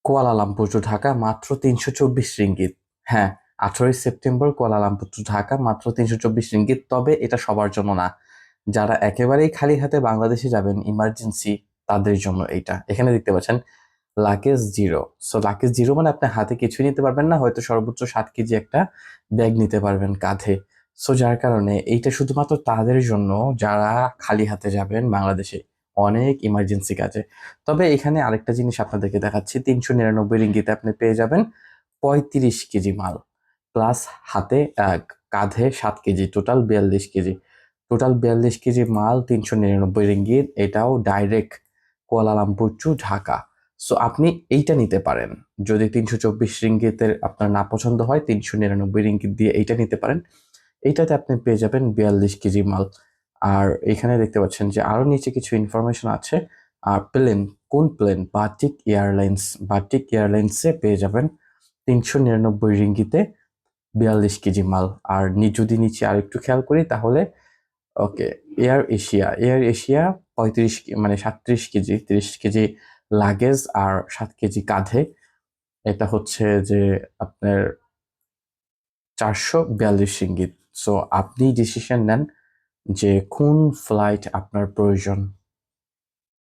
Kuala Lumpur two Dhaka মাত্র 324 ringgit. হ্যাঁ, 18ই September Kuala Lumpur two Dhaka মাত্র 324 রিঙ্গিত। তবে এটা সবার জন্য না, যারা একেবারেই খালি হাতে বাংলাদেশে যাবেন ইমার্জেন্সি, তাদের জন্য এইটা। এখানে দেখতে পাচ্ছেন luggage zero. So luggage zero মানে আপনি হাতে কিছুই নিতে পারবেন না, হয়তো সর্বোচ্চ 7 কেজি একটা ব্যাগ নিতে পারবেন কাঁধে। সো যার কারণে এইটা শুধুমাত্র তাদের জন্য যারা খালি হাতে যাবেন বাংলাদেশে অনেক ইমার্জেন্সি কাজে। তবে এখানে আরেকটা জিনিস আপনাদেরকে দেখাচ্ছি, 399 রিঙ্গিতে আপনি পেয়ে যাবেন 35 কেজি মাল, প্লাস হাতে কাঁধে 7 কেজি, টোটাল 42 কেজি মাল, 399 রিঙ্গিত। এটাও direct Kuala Lumpur two Dhaka. So আপনি এইটা নিতে পারেন। যদি 324 রিঙ্গিতের আপনার না পছন্দ হয়, 399 রিঙ্গিত দিয়ে এইটা নিতে পারেন। এইটাতে আপনি পেয়ে যাবেন 42 কেজি মাল। আর এখানে দেখতে পাচ্ছেন যে আরো নিচে কিছু ইনফরমেশন আছে। আর প্লেন, কোন প্লেন? বাটিক এয়ারলাইন্সে পেয়ে যাবেন 399 রিঙ্গিতে 42 কেজি মাল। আর যদি নিচে আরেকটু খেয়াল করি তাহলে ওকে, এয়ার এশিয়া 35 মানে 37 কেজি, 30 কেজি লাগেজ আর 7 কেজি কাঁধে। এটা হচ্ছে যে আপনার 442 রিঙ্গিত। সো আপনি ডিসিশন নেন যে কোন ফ্লাইট আপনার প্রয়োজন।